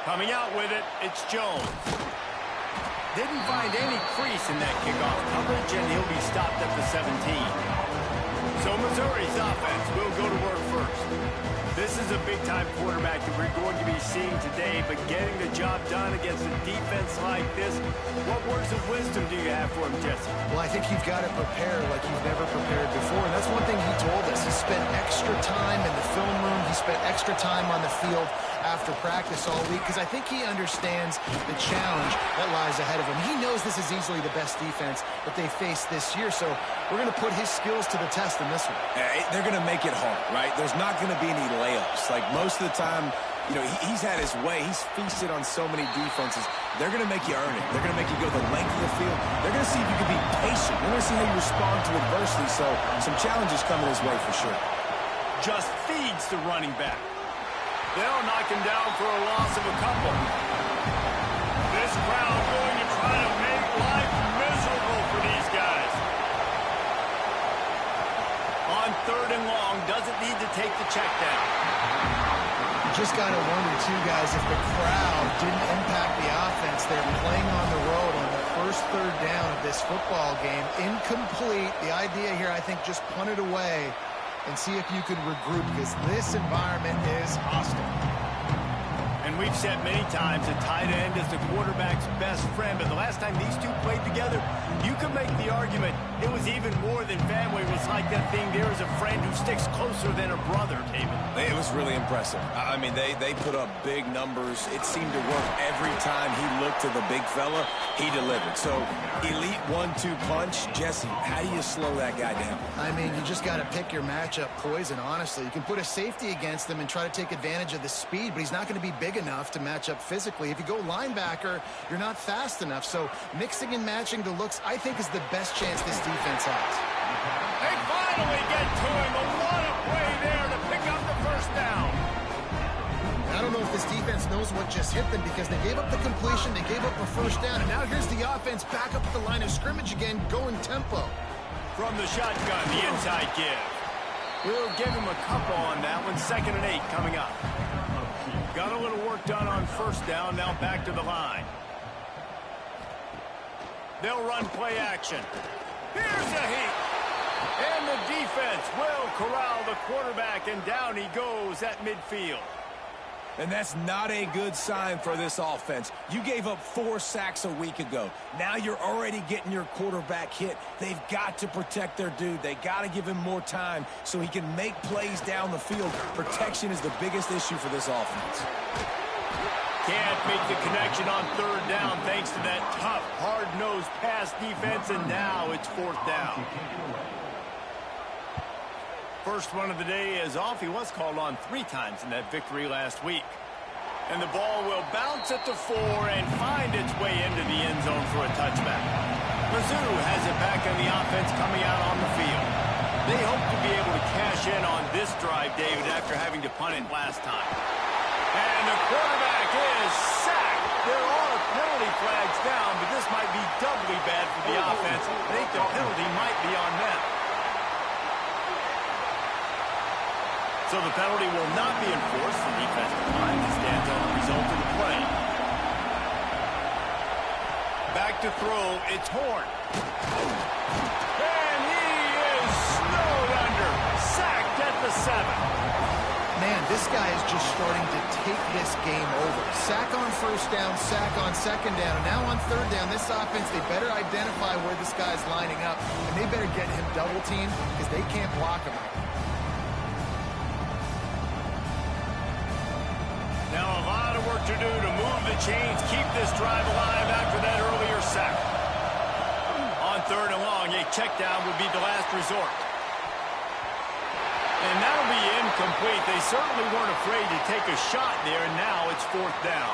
Coming out with it, it's Jones. Didn't find any crease in that kickoff coverage, and he'll be stopped at the 17. So Missouri's offense will go to work first. This is a big-time quarterback that we're going to be seeing today, but getting the job done against a defense like this, what words of wisdom do you have for him, Jesse? Well, I think you've got to prepare like you've never prepared before, and that's one thing he told us. He spent extra time in the film room. He spent extra time on the field after practice all week because I think he understands the challenge that lies ahead of him. He knows this is easily the best defense that they face this year, so we're going to put his skills to the test in this one. They're going to make it hard, right? There's not going to be any layups. Like most of the time, you know, he's had his way. He's feasted on so many defenses. They're going to make you earn it. They're going to make you go the length of the field. They're going to see if you can be patient. They're going to see how you respond to adversity. So some challenges coming his way for sure. Just feeds the running back. They'll knock him down for a loss of a couple. This crowd going to try to make life miserable for these guys. On 3rd and long, doesn't need to take the check down. You just got to wonder, too, guys, if the crowd didn't impact the offense. They're playing on the road on the first 3rd down of this football game. Incomplete. The idea here, I think, just punt it away and see if you can regroup, because this environment is hostile. And we've said many times that tight end is the quarterback's best friend, but the last time these two played together, you could make the argument it was even more than family. It was like that thing, there is a friend who sticks closer than a brother, David. It was really impressive. I mean, they put up big numbers. It seemed to work every time he looked to the big fella. He delivered. So, elite 1-2 punch. Jesse, how do you slow that guy down? I mean, you just got to pick your matchup poison, honestly. You can put a safety against him and try to take advantage of the speed, but he's not going to be big enough to match up physically. If you go linebacker, you're not fast enough. So, mixing and matching the looks, I think, is the best chance this defense has. They finally get to him. A lot of play there to pick up the first down. I don't know if this defense knows what just hit them because they gave up the completion, they gave up a first down, and now here's the offense back up at the line of scrimmage again, going tempo. From the shotgun, the inside give. We'll give him a couple on that one. 2nd and 8 coming up. Got a little work done on first down, now back to the line. They'll run play action. Here's a heat. And the defense will corral the quarterback, and down he goes at midfield. And that's not a good sign for this offense. You gave up 4 sacks a week ago. Now you're already getting your quarterback hit. They've got to protect their dude. They got to give him more time so he can make plays down the field. Protection is the biggest issue for this offense. Can't make the connection on 3rd down thanks to that tough, hard-nosed pass defense, and now it's 4th down. First one of the day is off. He was called on 3 times in that victory last week. And the ball will bounce at the 4 and find its way into the end zone for a touchback. Mizzou has it back on the offense coming out on the field. They hope to be able to cash in on this drive, David, after having to punt it last time. And the quarterback is sacked. There are penalty flags down, but this might be doubly bad for the offense. I think the penalty might be on them. So the penalty will not be enforced. The defensive line stands on the result of the play. Back to throw, it's Horn. And he is snowed under. Sacked at the 7. Man, this guy is just starting to take this game over. Sack on first down, sack on 2nd down. And now on 3rd down, this offense, they better identify where this guy's lining up. And they better get him double teamed because they can't block him. Now a lot of work to do to move the chains, keep this drive alive after that earlier sack. On 3rd and long, a check down would be the last resort. And that'll be incomplete. They certainly weren't afraid to take a shot there, and now it's 4th down.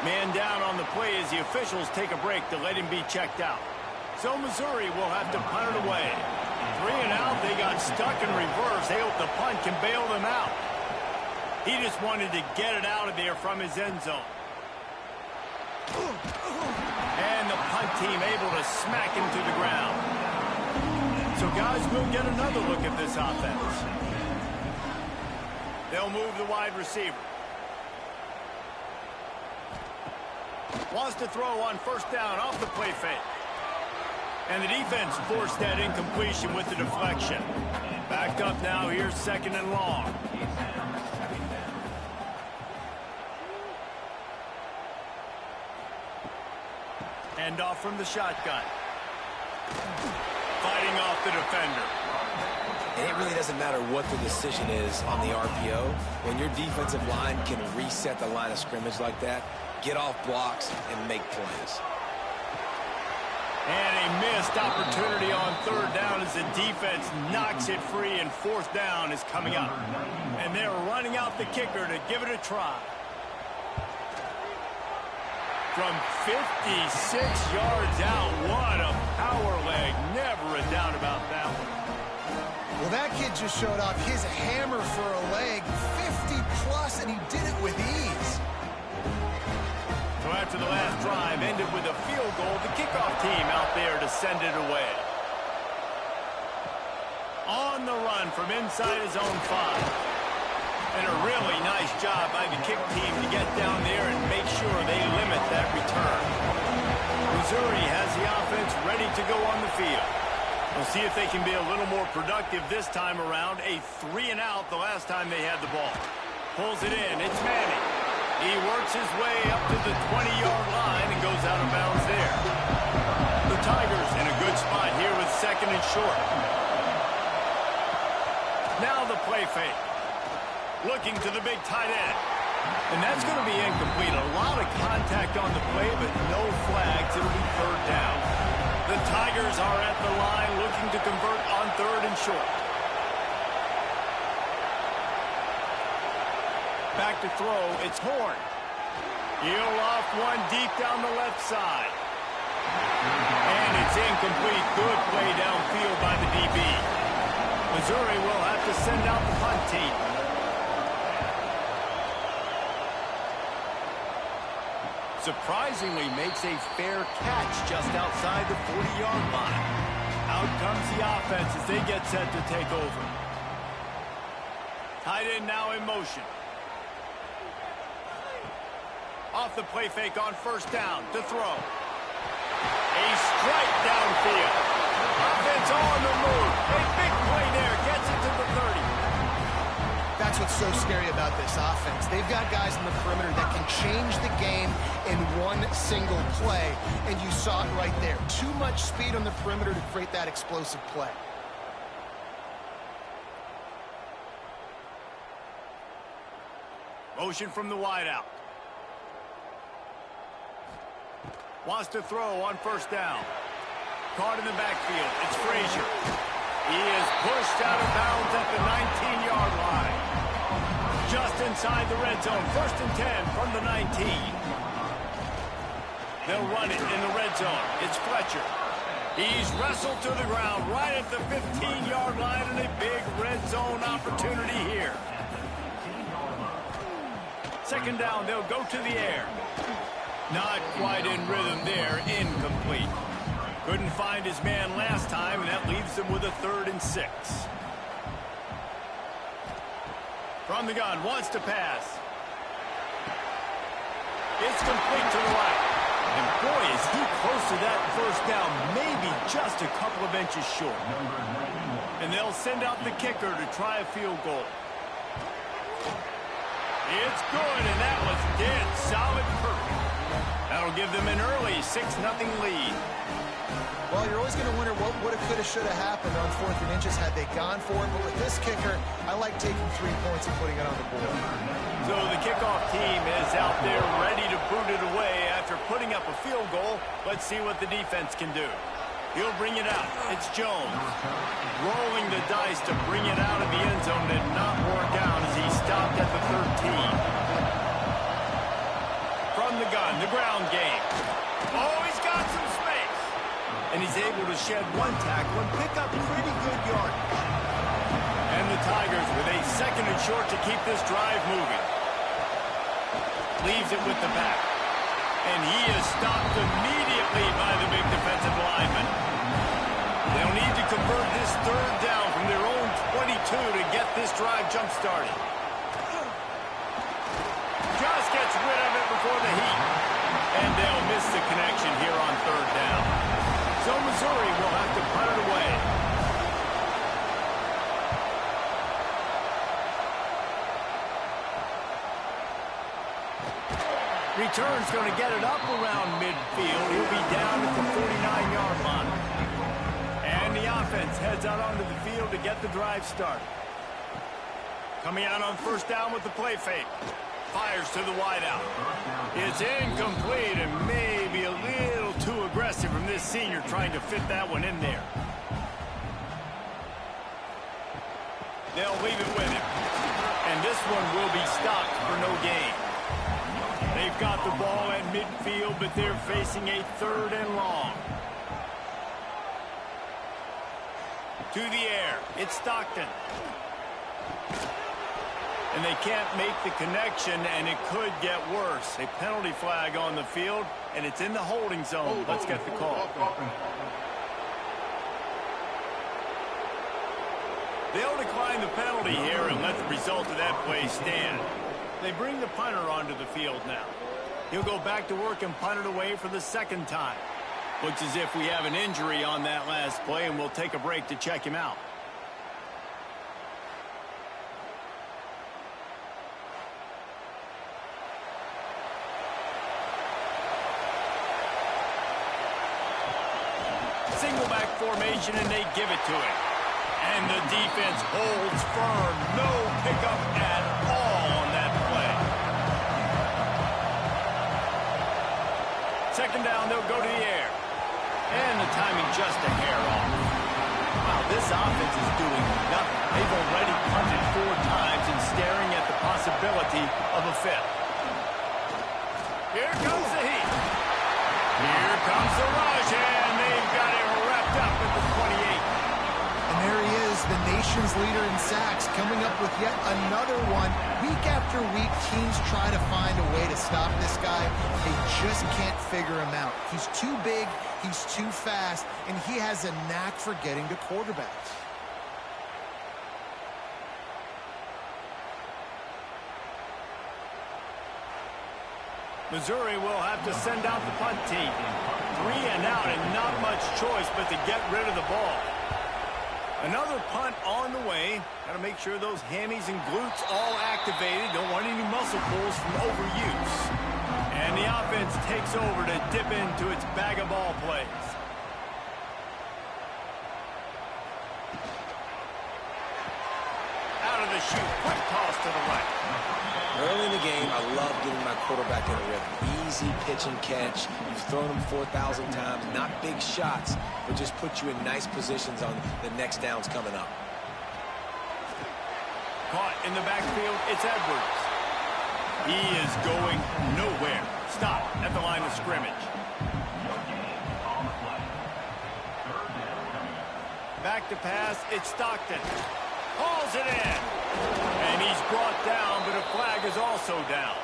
Man down on the play as the officials take a break to let him be checked out. So Missouri will have to punt it away. 3 and out, they got stuck in reverse. They hope the punt can bail them out. He just wanted to get it out of there from his end zone. And the punt team able to smack him to the ground. So guys, we'll get another look at this offense. They'll move the wide receiver. Wants to throw on first down off the play fake. And the defense forced that incompletion with the deflection. Backed up now, here's 2nd and long. Hand off from the shotgun. Fighting off the defender. And it really doesn't matter what the decision is on the RPO. When your defensive line can reset the line of scrimmage like that, get off blocks and make plays. And a missed opportunity on 3rd down as the defense knocks it free, and 4th down is coming up. And they're running out the kicker to give it a try. From 56 yards out, what a power leg. Never a doubt about that one. Well, that kid just showed off his hammer for a leg, 50-plus, and he did it with ease. So after the last drive ended with a field goal, the kickoff team out there to send it away. On the run from inside his own 5. And a really nice job by the kick team to get down there and make sure they limit that return. Missouri has the offense ready to go on the field. We'll see if they can be a little more productive this time around. A 3-and-out the last time they had the ball. Pulls it in. It's Manning. He works his way up to the 20-yard line and goes out of bounds there. The Tigers in a good spot here with 2nd and short. Now the play fake. Looking to the big tight end. And that's going to be incomplete. A lot of contact on the play, but no flags. It'll be 3rd down. The Tigers are at the line looking to convert on 3rd and short. Back to throw. It's Horn. He'll off one deep down the left side. And it's incomplete. Good play downfield by the DB. Missouri will have to send out the punt team. Surprisingly makes a fair catch just outside the 40-yard line. Out comes the offense as they get set to take over. Tight end now in motion. Off the play fake on first down to throw. A strike downfield. Offense on the move. A big play there. Gets it to the 30. That's what's so scary about this offense. They've got guys in the perimeter that can change the game in one single play, and you saw it right there. Too much speed on the perimeter to create that explosive play. Motion from the wideout. Wants to throw on first down. Caught in the backfield. It's Frazier. He is pushed out of bounds at the 19-yard line. Just inside the red zone. 1st and 10 from the 19. They'll run it in the red zone. It's Fletcher. He's wrestled to the ground right at the 15-yard line, and a big red zone opportunity here. 2nd down, they'll go to the air. Not quite in rhythm there. Incomplete. Couldn't find his man last time, and that leaves him with a 3rd and 6. From the gun, wants to pass. It's complete to the right. And boy, is he close to that first down, maybe just a couple of inches short. And they'll send out the kicker to try a field goal. It's good, and that was dead solid perfect. That'll give them an early 6-0 lead. Well, you're always going to wonder what would have, could have, should have happened on 4th and inches had they gone for it. But with this kicker, I like taking 3 points and putting it on the board. So the kickoff team is out there ready to boot it away after putting up a field goal. Let's see what the defense can do. He'll bring it out. It's Jones. Rolling the dice to bring it out of the end zone. Did not work out as he stopped at the 13. From the gun, the ground game. Oh, he's got some space. And he's able to shed one tackle and pick up pretty good yardage. And the Tigers with a 2nd and short to keep this drive moving. Leaves it with the back. And he is stopped immediately by the big defensive lineman. They'll need to convert this 3rd down from their own 22 to get this drive jump-started. Just gets rid of it before the heat. And they'll miss the connection here on third down. So Missouri will have to punt it away. Return's going to get it up around midfield. He'll be down at the 49-yard line. And the offense heads out onto the field to get the drive started. Coming out on first down with the play fake. Fires to the wideout. It's incomplete and maybe a little too aggressive from this senior trying to fit that one in there. They'll leave it with him. And this one will be stopped for no gain. They've got the ball at midfield, but they're facing a third and long. To the air. It's Stockton. And they can't make the connection, and it could get worse. A penalty flag on the field, and it's in the holding zone. Let's get the call. They'll decline the penalty here and let the result of that play stand. They bring the punter onto the field now. He'll go back to work and punt it away for the second time. Looks as if we have an injury on that last play, and we'll take a break to check him out. Single back formation, and they give it to him. And the defense holds firm. No pickup at all on that play. Second down, they'll go to the air. And the timing just a hair off. Wow, this offense is doing nothing. They've already punted 4 times and staring at the possibility of a fifth. Here comes the heat. Here comes the rush, and they've got it wrapped up at the 28. And there he is, the nation's leader in sacks, coming up with yet another one. Week after week, teams try to find a way to stop this guy. They just can't figure him out. He's too big, he's too fast, and he has a knack for getting to quarterbacks. Missouri will have to send out the punt team. 3 and out, and not much choice but to get rid of the ball. Another punt on the way. Got to make sure those hammies and glutes all activated. Don't want any muscle pulls from overuse. And the offense takes over to dip into its bag of ball plays. Out of the chute, quick toss to the right. Early in the game, I love getting my quarterback in a rhythm. Easy pitch and catch. You've thrown them 4,000 times. Not big shots, but just put you in nice positions on the next downs coming up. Caught in the backfield, it's Edwards. He is going nowhere. Stop at the line of scrimmage. Back to pass, it's Stockton. Hauls it in. And he's brought down, but a flag is also down.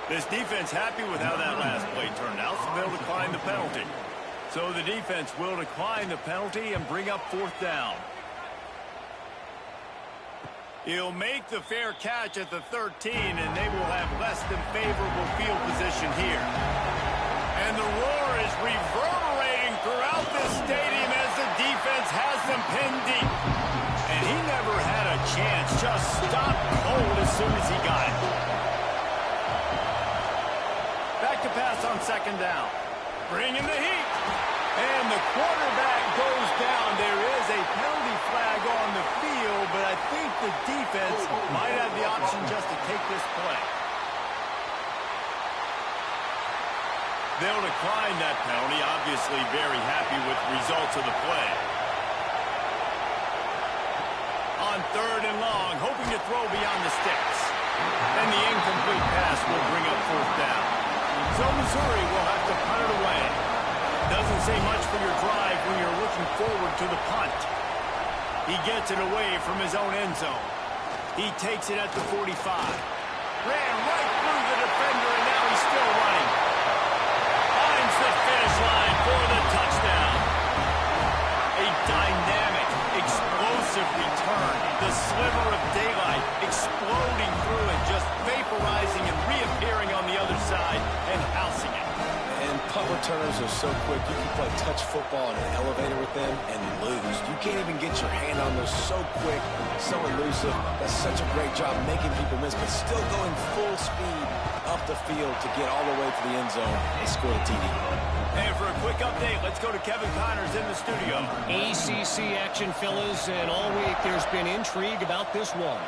This defense happy with how that last play turned out, so they'll decline the penalty. So the defense will decline the penalty and bring up 4th down. He'll make the fair catch at the 13, and they will have less than favorable field position here. And the roar is reverberating throughout this stadium as the defense has them pinned deep. And he never had a chance, just stopped cold as soon as he got it. Back to pass on 2nd down. Bringing the heat. And the quarterback goes down. There is a penalty flag on the field, but I think the defense might have the option just to take this play. They'll decline that penalty, obviously very happy with the results of the play. On 3rd and long, hoping to throw beyond the sticks. And the incomplete pass will bring up 4th down. So Missouri will have to punt it away. Doesn't say much for your drive when you're looking forward to the punt. He gets it away from his own end zone. He takes it at the 45. Ran right through the defender, and now he's still running. Finds the finish line for the touchdown. A dynamic, explosive punt returners are so quick. You can play touch football in an elevator with them and lose. You can't even get your hand on those so quick, so elusive. That's such a great job making people miss, but still going full speed up the field to get all the way to the end zone and score the TD. And for a quick update, let's go to Kevin Connors in the studio. ACC action, fellas, and all week there's been intrigue about this one.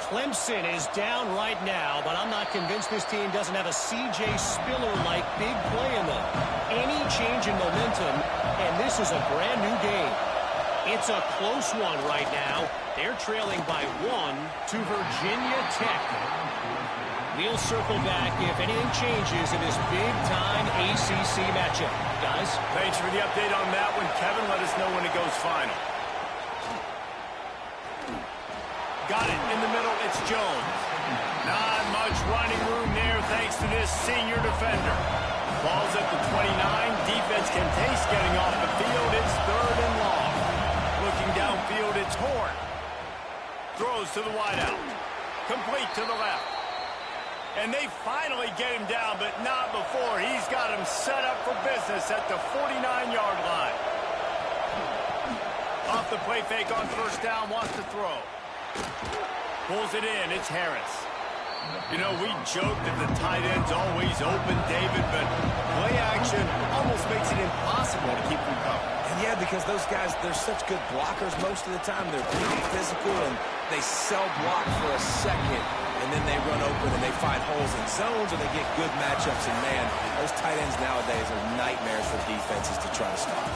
Clemson is down right now, but I'm not convinced this team doesn't have a C.J. Spiller-like big play in them. Any change in momentum, and this is a brand new game. It's a close one right now. They're trailing by 1 to Virginia Tech. We'll circle back if anything changes in this big-time ACC matchup. Guys? Thanks for the update on that one, Kevin. Let us know when it goes final. Got it in the middle. It's Jones. Not much running room there thanks to this senior defender. Ball's at the 29. Defense can taste getting off the field. It's 3rd and long. Looking downfield, it's Horn. Throws to the wideout. Complete to the left. And they finally get him down, but not before. He's got him set up for business at the 49-yard line. Off the play fake on 1st down, wants to throw. Pulls it in. It's Harris. You know, we joke that the tight end's always open, David, but play action almost makes it impossible to keep them covered. And yeah, because those guys, they're such good blockers most of the time. They're pretty physical, and they sell block for a second, and then they run open and they find holes in zones, or they get good matchups. And, man, those tight ends nowadays are nightmares for defenses to try to stop.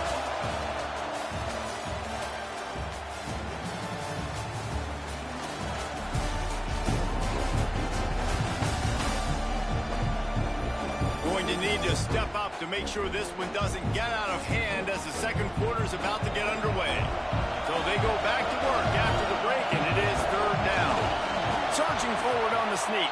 Need to step up to make sure this one doesn't get out of hand as the second quarter is about to get underway. So they go back to work after the break, and it is 3rd down. Surging forward on the sneak.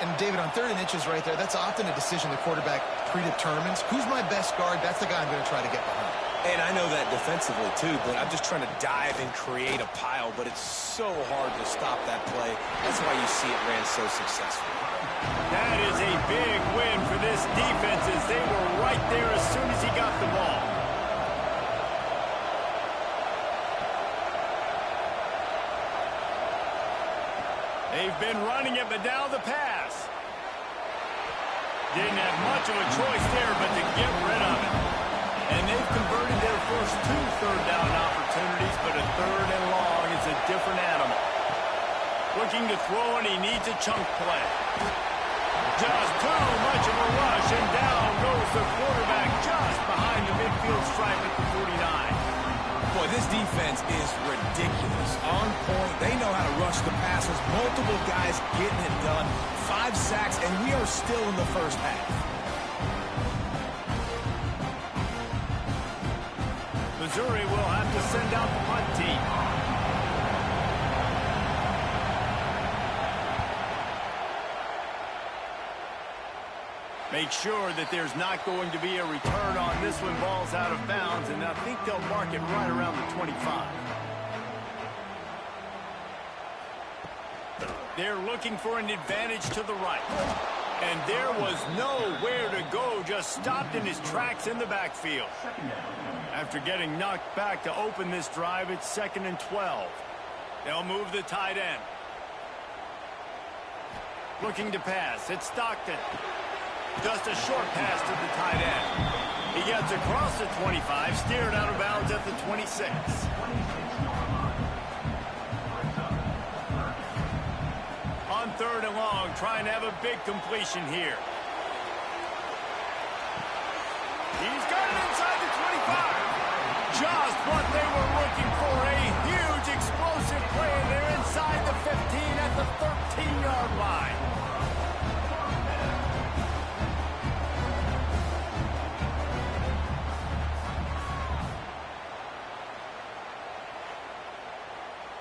And, David, on 3rd and inches right there, that's often a decision the quarterback predetermines. Who's my best guard? That's the guy I'm going to try to get behind. And I know that defensively, too, but I'm just trying to dive and create a pile, but it's so hard to stop that play. That's why you see it ran so successfully. That is a big win for this defense as they were right there as soon as he got the ball. They've been running it, but now the pass. Didn't have much of a choice there but to get rid of it. And they've converted their first 2 third-down opportunities, but a 3rd and long is a different animal. Looking to throw, and he needs a chunk play. Just too much of a rush, and down goes the quarterback just behind the midfield stripe at the 49. Boy, this defense is ridiculous. On point. They know how to rush the passers. Multiple guys getting it done. 5 sacks, and we are still in the first half. Missouri will have to send out the punt team. Make sure that there's not going to be a return on this one. Ball's out of bounds, and I think they'll mark it right around the 25. They're looking for an advantage to the right. And there was nowhere to go, just stopped in his tracks in the backfield. After getting knocked back to open this drive, it's 2nd and 12. They'll move the tight end. Looking to pass. It's Stockton. Just a short pass to the tight end. He gets across the 25, steered out of bounds at the 26. On 3rd and long, trying to have a big completion here. He's got it inside the 25. Just what they were looking for, a huge explosive play. They're inside the 15 at the 13-yard line.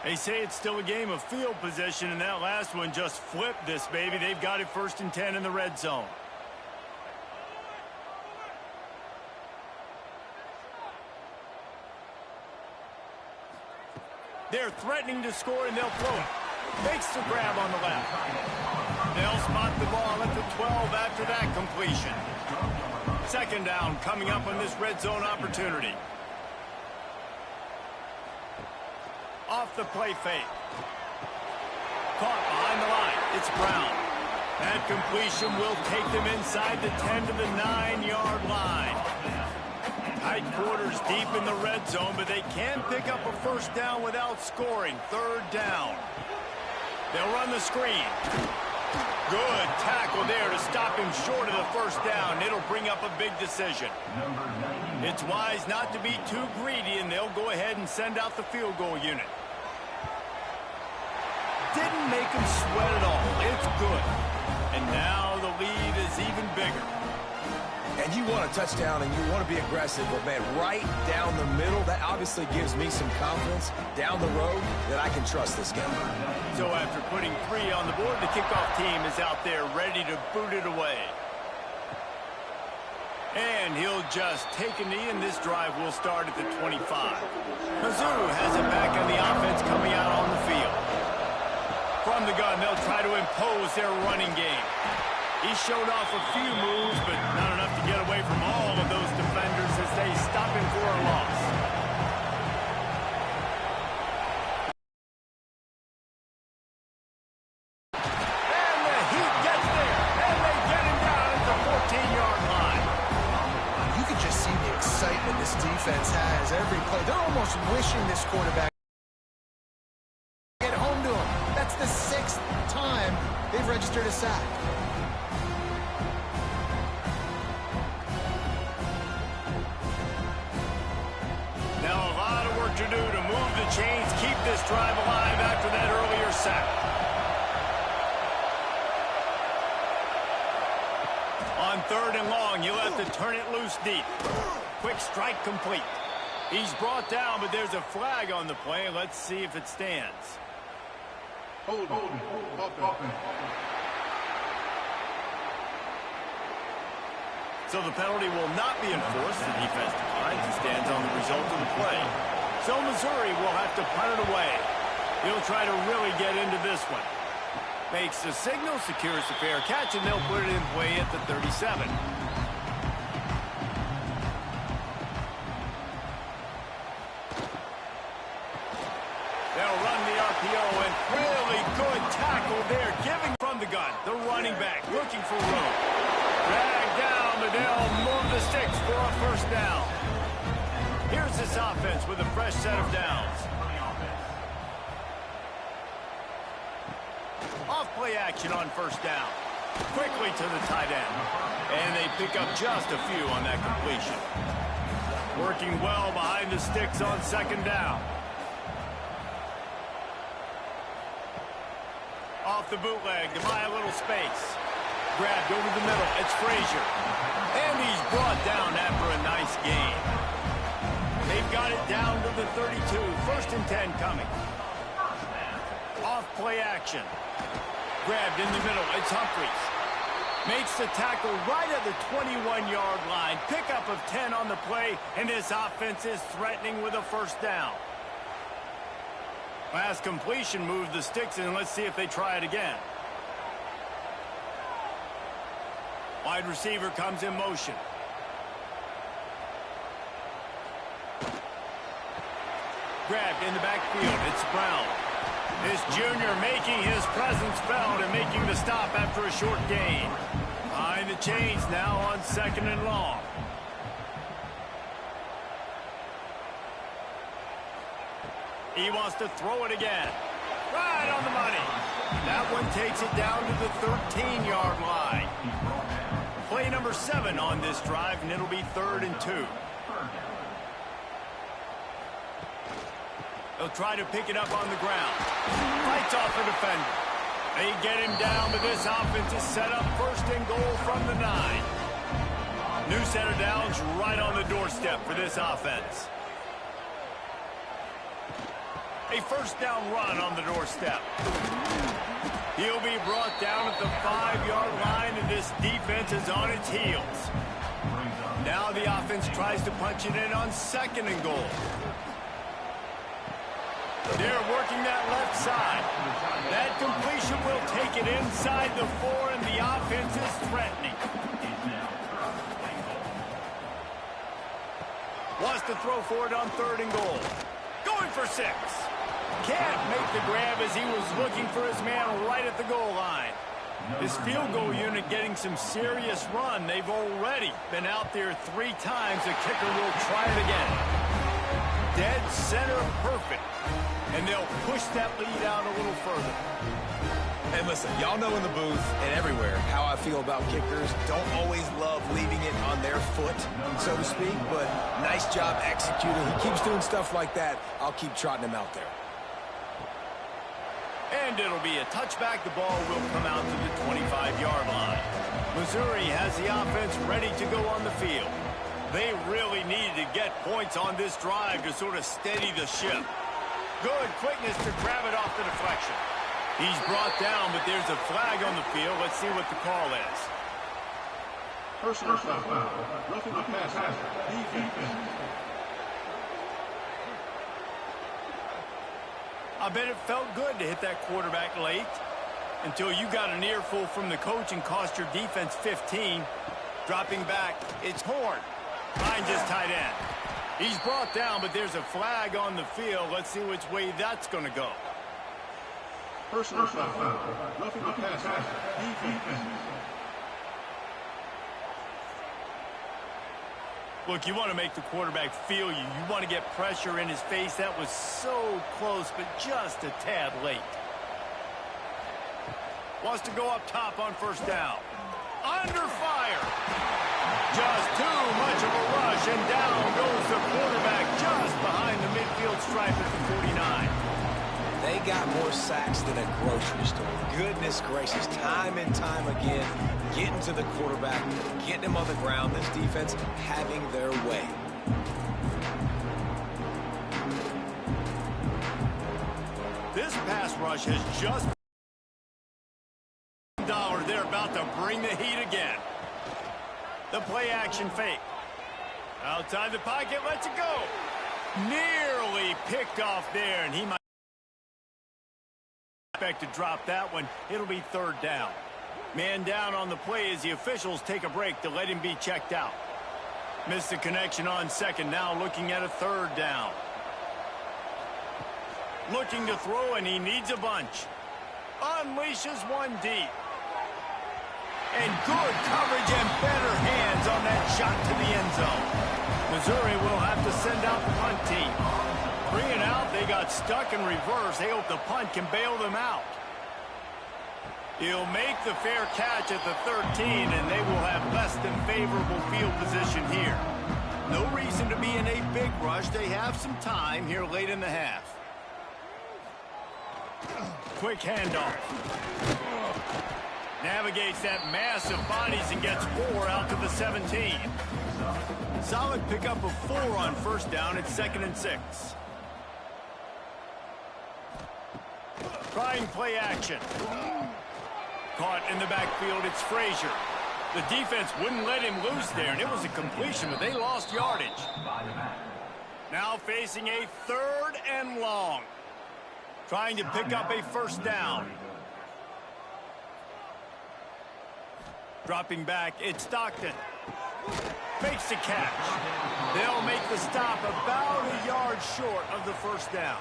They say it's still a game of field position, and that last one just flipped this baby. They've got it 1st and 10 in the red zone. They're threatening to score, and they'll throw it. Makes the grab on the left. They'll spot the ball at the 12 after that completion. Second down coming up on this red zone opportunity. Off the play fake. Caught behind the line. It's Brown. That completion will take them inside the 10 to the 9-yard line. Tight quarters deep in the red zone, but they can pick up a first down without scoring. Third down. They'll run the screen. Good tackle there to stop him short of the first down. It'll bring up a big decision. It's wise not to be too greedy, and they'll go ahead and send out the field goal unit. Didn't make him sweat at all. It's good. And now the lead is even bigger. And you want a touchdown and you want to be aggressive, but man, right down the middle, that obviously gives me some confidence down the road that I can trust this game. So after putting 3 on the board, the kickoff team is out there ready to boot it away. And he'll just take a knee, and this drive will start at the 25. Mizzou has it back on the offense coming out on the field. From the gun, they'll try to impose their running game. He showed off a few moves, but not enough to get away from all of those defenders as they stop him for a loss. And the Heat gets there, and they get him down at the 14-yard line. You can just see the excitement this defense has every play. They're almost wishing this quarterback get home to him. That's the 6th time they've registered a sack. Now a lot of work to do to move the chains, keep this drive alive after that earlier sack. On 3rd and long, you'll have to turn it loose deep. Quick strike complete. He's brought down, but there's a flag on the play. Let's see if it stands. Hold. So the penalty will not be enforced. The defense declines and stands on the result of the play. So Missouri will have to punt it away. He'll try to really get into this one. Makes the signal, secures the fair catch, and they'll put it in play at the 37. They'll run the RPO, and really good tackle there, giving from the gun. The running back looking for room. Dragged down, but they'll move the sticks for a first down. Here's this offense with a fresh set of downs. Off-play action on first down. Quickly to the tight end. And they pick up just a few on that completion. Working well behind the sticks on second down. Off the bootleg to buy a little space. Grabbed over the middle. It's Frazier. And he's brought down after a nice gain. They've got it down to the 32. 1st and 10 coming. Off play action. Grabbed in the middle. It's Humphries. Makes the tackle right at the 21-yard line. Pickup of 10 on the play, and this offense is threatening with a first down. Last completion moved the sticks, and let's see if they try it again. Wide receiver comes in motion. Grabbed in the backfield. It's Brown. This junior making his presence felt and making the stop after a short gain. Behind the chains now on 2nd and long. He wants to throw it again. Right on the money. That one takes it down to the 13-yard line. Play number 7 on this drive, and it'll be 3rd and 2. They'll try to pick it up on the ground. Fights off a defender. They get him down, but this offense is set up 1st and goal from the 9. New set of downs right on the doorstep for this offense. A first down run on the doorstep. He'll be brought down at the 5-yard line, and this defense is on its heels. Now the offense tries to punch it in on 2nd and goal. They're working that left side. That completion will take it inside the 4, and the offense is threatening. Wants to throw for it on 3rd and goal. Going for 6. Can't make the grab as he was looking for his man right at the goal line. His field goal unit getting some serious run. They've already been out there 3 times. The kicker will try it again. Dead center perfect. And they'll push that lead out a little further. And listen, y'all know in the booth and everywhere how I feel about kickers. Don't always love leaving it on their foot, so to speak, but nice job executing. He keeps doing stuff like that. I'll keep trotting him out there. And it'll be a touchback. The ball will come out to the 25-yard line. Missouri has the offense ready to go on the field. They really needed to get points on this drive to sort of steady the ship. Good quickness to grab it off the deflection. He's brought down, but there's a flag on the field. Let's see what the call is. Personal foul. Roughing the passer. Defense. I bet it felt good to hit that quarterback late until you got an earful from the coach and cost your defense 15. Dropping back, it's Horn. Behind his tight end. He's brought down, but there's a flag on the field. Let's see which way that's going to go. Personal foul. Roughing the passer. Defense. Look, you want to make the quarterback feel you. You want to get pressure in his face. That was so close, but just a tad late. Wants to go up top on 1st down. Under fire. Just too much of a rush, and down goes the quarterback just behind the midfield stripe at the 49. They got more sacks than a grocery store. Goodness gracious, time and time again, getting to the quarterback, getting him on the ground. This defense having their way. This pass rush has just $1. They're about to bring the heat again. The play action fake. Outside the pocket, lets it go. Nearly picked off there, and he might expect to drop that one. It'll be 3rd down. Man down on the play as the officials take a break to let him be checked out. Missed the connection on 2nd, now looking at a 3rd down. Looking to throw, and he needs a bunch. Unleashes one deep. And good coverage and better hands on that shot to the end zone. Missouri will have to send out the punt team. 3 and out, they got stuck in reverse. They hope the punt can bail them out. He'll make the fair catch at the 13, and they will have less than favorable field position here. No reason to be in a big rush. They have some time here late in the half. Quick handoff. Navigates that mass of bodies and gets 4 out to the 17. Solid pickup of 4 on 1st down. It's 2nd and 6. Trying play action. Caught in the backfield, it's Frazier. The defense wouldn't let him loose there, and it was a completion, but they lost yardage. Now facing a 3rd and long. Trying to pick up a 1st down. Dropping back, it's Stockton. Makes the catch. They'll make the stop about a yard short of the 1st down.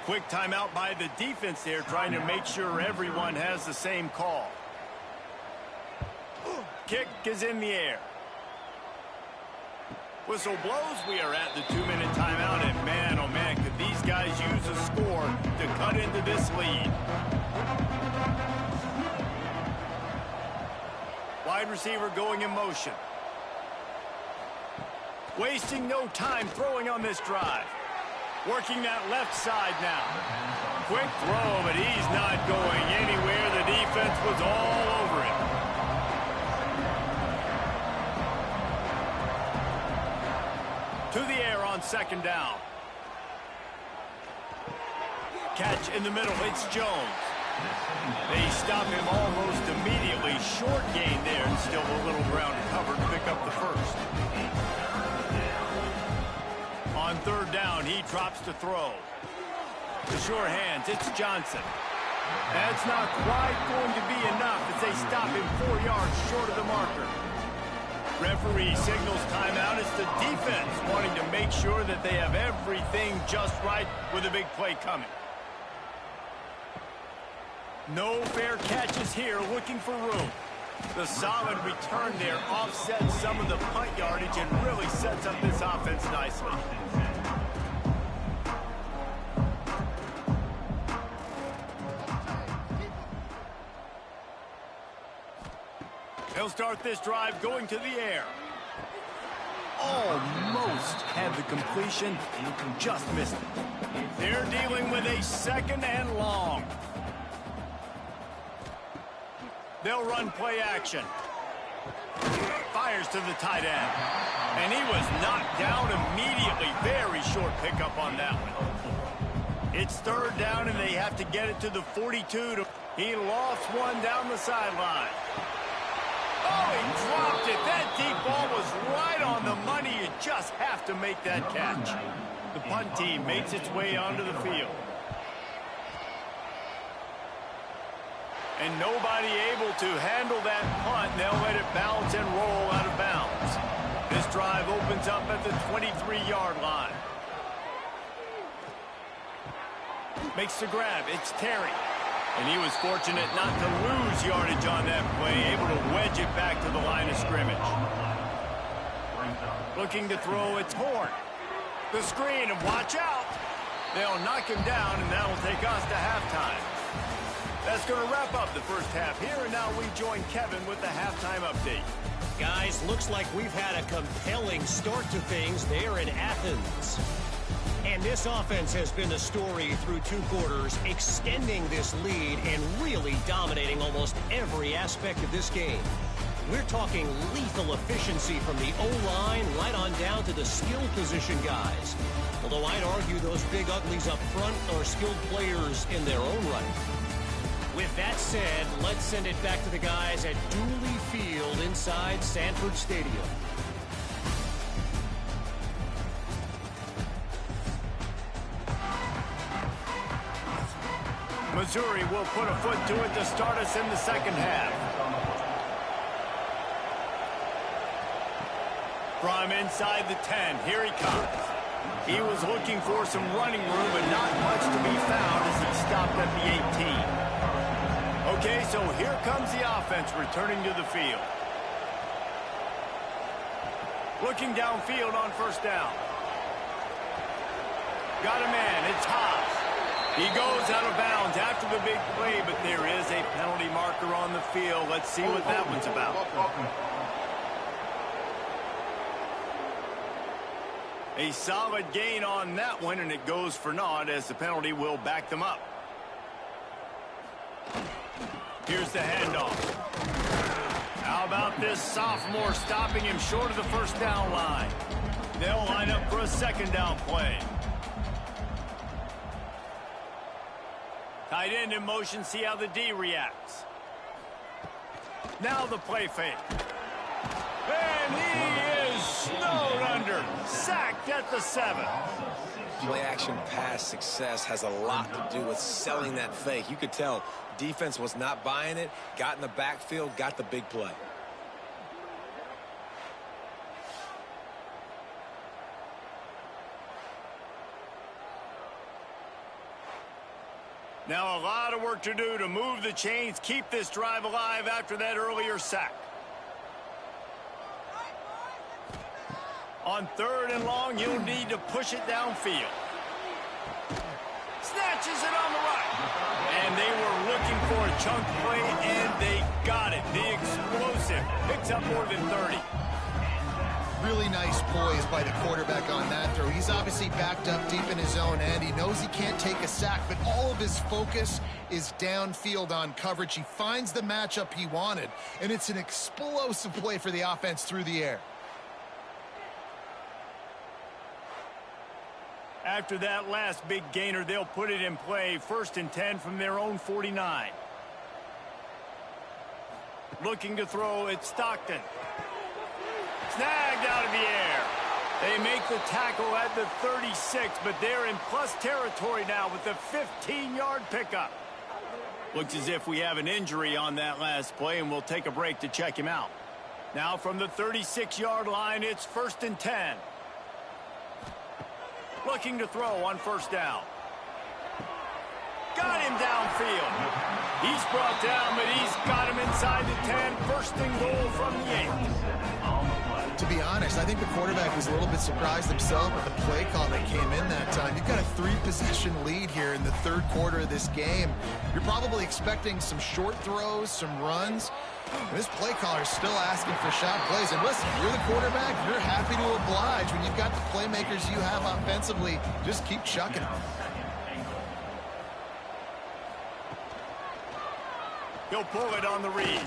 Quick timeout by the defense there, trying to make sure everyone has the same call. Kick is in the air. Whistle blows. We are at the 2-minute timeout, and man, oh man, could these guys use a score to cut into this lead. Wide receiver going in motion. Wasting no time throwing on this drive. Working that left side now. Quick throw, but he's not going anywhere. The defense was all over him. To the air on 2nd down. Catch in the middle. It's Jones. They stop him almost immediately. Short gain there, and still a little ground covered to pick up the 1st. On 3rd down, he drops to throw. The sure hands, it's Johnson. That's not quite going to be enough as they stop him 4 yards short of the marker. Referee signals timeout. It's the defense wanting to make sure that they have everything just right with a big play coming. No fair catches here, looking for room. The solid return there offsets some of the punt yardage and really sets up this offense nicely. They'll start this drive going to the air. Almost had the completion, just missed it. They're dealing with a 2nd and long. They'll run play action. Fires to the tight end. And he was knocked down immediately. Very short pickup on that one. It's 3rd down, and they have to get it to the 42. He lost one down the sideline. Oh, he dropped it. That deep ball was right on the money. You just have to make that catch. The punt team makes its way onto the field. And nobody able to handle that punt. They'll let it bounce and roll out of bounds. This drive opens up at the 23-yard line. Makes the grab. It's Terry. And he was fortunate not to lose yardage on that play, able to wedge it back to the line of scrimmage. Looking to throw, it's Horn. The screen, and watch out. They'll knock him down, and that'll take us to halftime. That's going to wrap up the first half here, and now we join Kevin with the halftime update. Guys, looks like we've had a compelling start to things there in Athens. And this offense has been the story through 2 quarters, extending this lead and really dominating almost every aspect of this game. We're talking lethal efficiency from the O-line right on down to the skill position guys. Although I'd argue those big uglies up front are skilled players in their own right. With that said, let's send it back to the guys at Dooley Field inside Sanford Stadium. Missouri will put a foot to it to start us in the second half. From inside the 10, here he comes. He was looking for some running room, but not much to be found as he stopped at the 18. Okay, so here comes the offense returning to the field. Looking downfield on 1st down. Got a man, it's Haas. He goes out of bounds after the big play, but there is a penalty marker on the field. Let's see what that one's about. A solid gain on that one, and it goes for naught as the penalty will back them up. Here's the handoff. How about this sophomore stopping him short of the 1st down line? They'll line up for a 2nd down play. Tight end in motion, see how the D reacts. Now the play fake. And he is snowed under. Sacked at the 7. Play action pass success has a lot to do with selling that fake. You could tell defense was not buying it, got in the backfield, got the big play. Now a lot of work to do to move the chains, keep this drive alive after that earlier sack. On 3rd and long, you'll need to push it downfield. Snatches it on the right. And they were looking for a chunk play, and they got it. The explosive picks up more than 30. Really nice poise by the quarterback on that throw. He's obviously backed up deep in his own end. He knows he can't take a sack, but all of his focus is downfield on coverage. He finds the matchup he wanted, and it's an explosive play for the offense through the air. After that last big gainer, they'll put it in play. 1st and 10 from their own 49. Looking to throw, it's Stockton. Snagged out of the air. They make the tackle at the 36, but they're in plus territory now with the 15-yard pickup. Looks as if we have an injury on that last play, and we'll take a break to check him out. Now from the 36-yard line, it's 1st and 10. Looking to throw on 1st down. Got him downfield. He's brought down, but he's got him inside the 10. 1st and goal from the 8. To be honest, I think the quarterback was a little bit surprised himself with the play call that came in that time. You've got a 3-possession lead here in the 3rd quarter of this game. You're probably expecting some short throws, some runs. And this play caller is still asking for shot plays. And listen, you're the quarterback. You're happy to oblige. When you've got the playmakers you have offensively, just keep chucking them. He'll pull it on the read.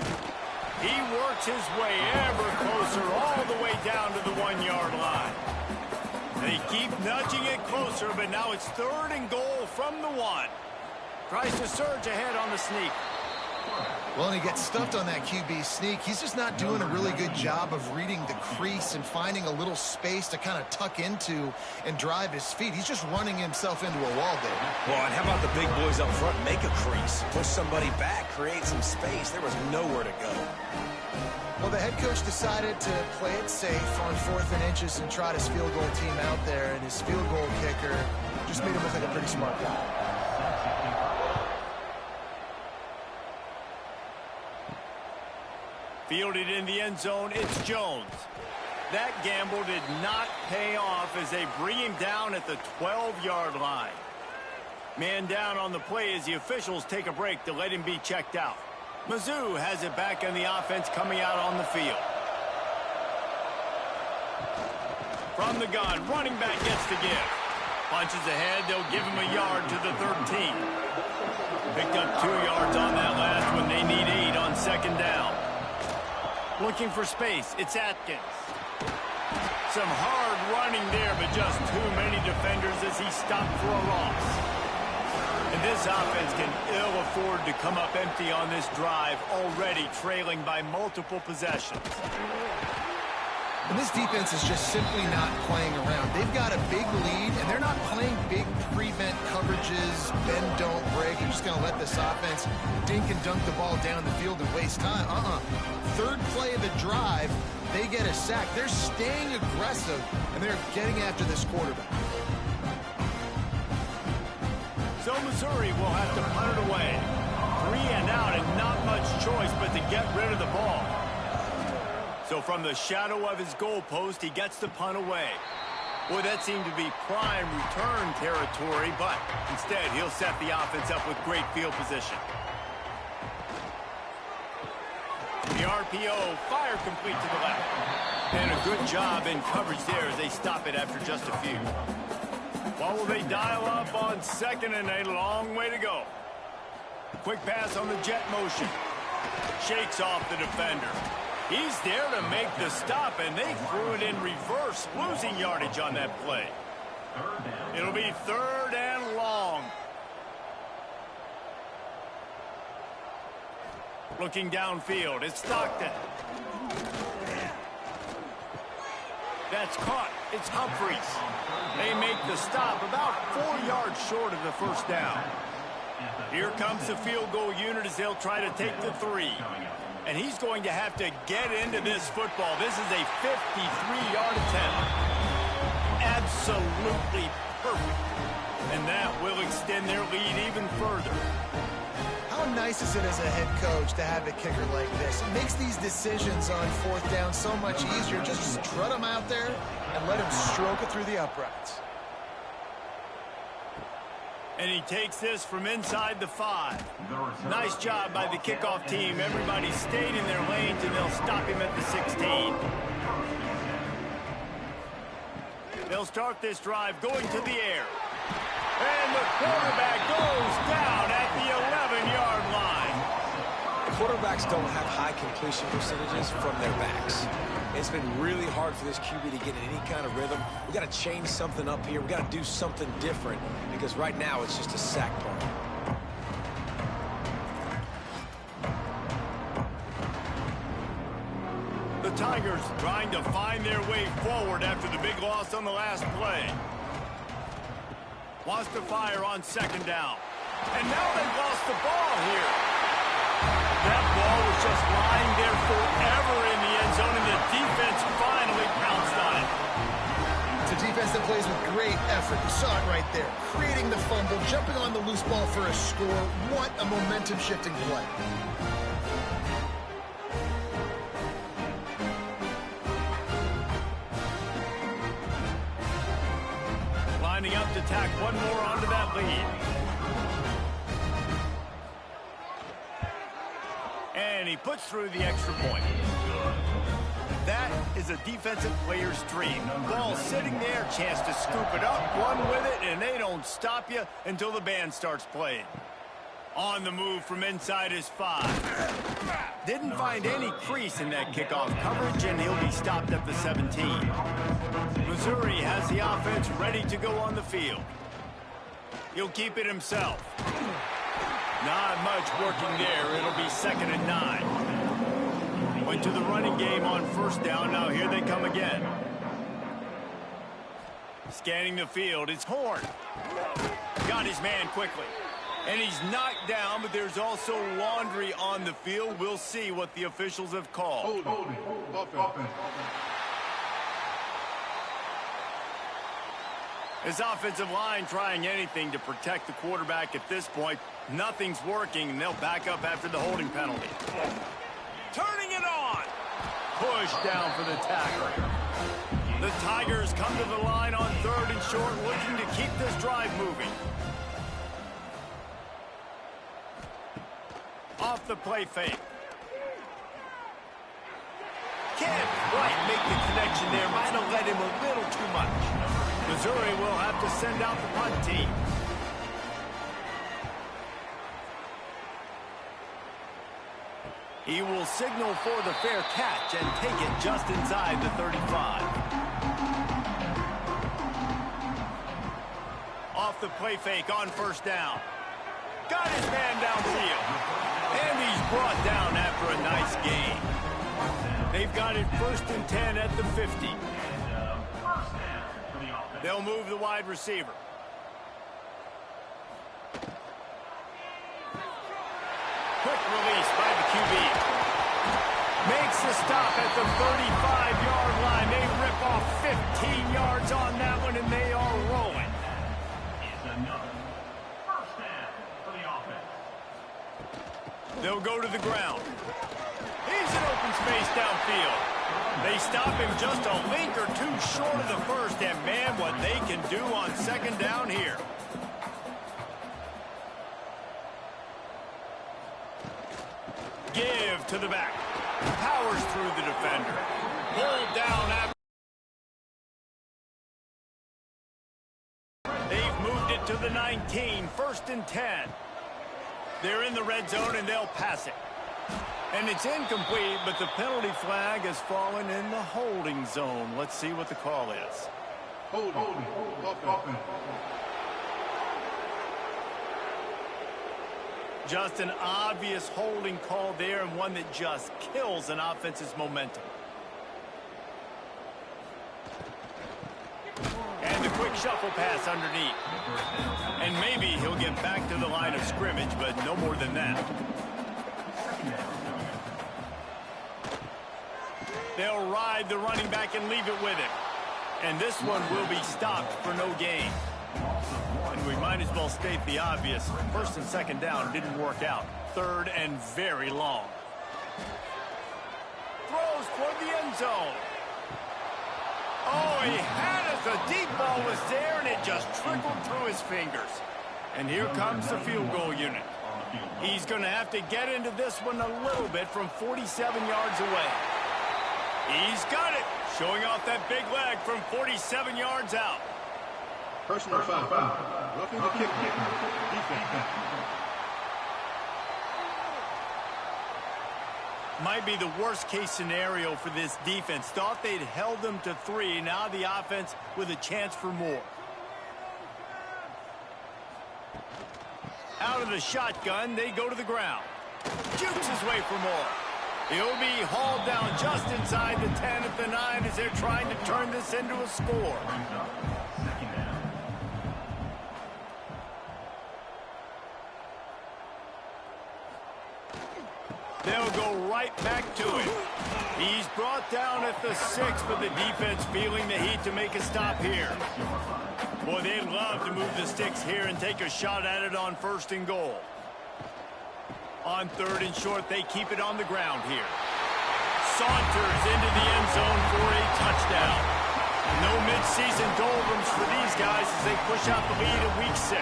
He works his way ever closer all the way down to the 1-yard line. They keep nudging it closer, but now it's 3rd and goal from the 1. Tries to surge ahead on the sneak. Well, and he gets stuffed on that QB sneak. He's just not doing a really good job of reading the crease and finding a little space to kind of tuck into and drive his feet. He's just running himself into a wall there. Well, and how about the big boys up front? Make a crease. Push somebody back. Create some space. There was nowhere to go. Well, the head coach decided to play it safe on 4th and inches and trot his field goal team out there, and his field goal kicker just made him look like a pretty smart guy. Fielded in the end zone, it's Jones. That gamble did not pay off as they bring him down at the 12-yard line. Man down on the play as the officials take a break to let him be checked out. Mizzou has it back on the offense coming out on the field. From the gun, running back gets the give. Punches ahead, they'll give him a yard to the 13. Picked up 2 yards on that last one. They need 8 on 2nd down. Looking for space, it's Atkins. Some hard running there, but just too many defenders as he stopped for a loss. And this offense can ill afford to come up empty on this drive, already trailing by multiple possessions. And this defense is just simply not playing around. They've got a big lead, and they're not playing big prevent coverages, bend, don't break. They're just going to let this offense dink and dunk the ball down the field and waste time. 3rd play of the drive, they get a sack. They're staying aggressive, and they're getting after this quarterback. So Missouri will have to punt it away. 3 and out, and not much choice but to get rid of the ball. So from the shadow of his goalpost, he gets the punt away. Boy, that seemed to be prime return territory, but instead he'll set the offense up with great field position. The RPO, fire complete to the left. And a good job in coverage there as they stop it after just a few. What will they dial up on 2nd and a long way to go? Quick pass on the jet motion. Shakes off the defender. He's there to make the stop, and they threw it in reverse, losing yardage on that play. It'll be 3rd and long. Looking downfield, it's Stockton. That's caught. It's Humphreys. They make the stop about 4 yards short of the 1st down. Here comes the field goal unit as they'll try to take the 3. And he's going to have to get into this football. This is a 53-yard attempt. Absolutely perfect. And that will extend their lead even further. How nice is it as a head coach to have a kicker like this? It makes these decisions on 4th down so much easier. Just strut him out there and let him stroke it through the uprights. And he takes this from inside the 5. Nice job by the kickoff team. Everybody stayed in their lanes, and they'll stop him at the 16. They'll start this drive going to the air. And the quarterback goes down at the 11-yard line. Quarterbacks don't have high completion percentages from their backs. It's been really hard for this QB to get in any kind of rhythm. We got to change something up here. We got to do something different because right now it's just a sack punt. The Tigers trying to find their way forward after the big loss on the last play. Wants to fire on second down. And now they've lost the ball here. That ball was just lying there forever in the end zone, and the defense finally pounced on it. It's a defense that plays with great effort. You saw it right there. Creating the fumble, jumping on the loose ball for a score. What a momentum-shifting play. Lining up to tack one more onto that lead. And he puts through the extra point. That is a defensive player's dream. Ball sitting there, chance to scoop it up, run with it, and they don't stop you until the band starts playing. On the move from inside his 5. Didn't find any crease in that kickoff coverage, and he'll be stopped at the 17. Missouri has the offense ready to go on the field. He'll keep it himself. Not much working there. It'll be 2nd and 9. Went to the running game on first down. Now here they come again. Scanning the field. It's Horn. Got his man quickly. And he's knocked down, but there's also laundry on the field. We'll see what the officials have called. Offense. His offensive line trying anything to protect the quarterback at this point. Nothing's working, and they'll back up after the holding penalty. Turning it on. Push down for the tackle. The Tigers come to the line on 3rd and short, looking to keep this drive moving. Off the play fake. Can't quite make the connection there. Might have led him a little too much. Missouri will have to send out the punt team. He will signal for the fair catch and take it just inside the 35. Off the play fake on first down. Got his man downfield. And he's brought down after a nice gain. They've got it 1st and 10 at the 50. They'll move the wide receiver. Quick release by the QB. Makes the stop at the 35-yard line. They rip off 15 yards on that one, and they are rolling. They'll go to the ground. He's in open space downfield. They stop him just a link or two short of the first, and man, what they can do on 2nd down here. Give to the back. Powers through the defender. Pulled down after. They've moved it to the 19, 1st and 10. They're in the red zone, and they'll pass it. And it's incomplete, but the penalty flag has fallen in the holding zone. Let's see what the call is. Holding. Offense. Just an obvious holding call there, and one that just kills an offense's momentum. And the quick shuffle pass underneath. And maybe he'll get back to the line of scrimmage, but no more than that. They'll ride the running back and leave it with him. And this one will be stopped for no gain. And we might as well state the obvious. 1st and 2nd down didn't work out. 3rd and very long. Throws toward the end zone. Oh, he had it. The deep ball was there, and it just trickled through his fingers. And here comes the field goal unit. He's going to have to get into this one a little bit from 47 yards away. He's got it. Showing off that big leg from 47 yards out. Personal foul. Roughing the kick. Defense. Might be the worst-case scenario for this defense. Thought they'd held them to 3. Now the offense with a chance for more. Out of the shotgun, they go to the ground. Jukes his way for more. He'll be hauled down just inside the 10 at the 9 as they're trying to turn this into a score. They'll go right back to it. He's brought down at the 6, but the defense feeling the heat to make a stop here. Boy, they'd love to move the sticks here and take a shot at it on 1st and goal. On 3rd and short, they keep it on the ground here. Saunters into the end zone for a touchdown. No midseason doldrums for these guys as they push out the lead in week 6.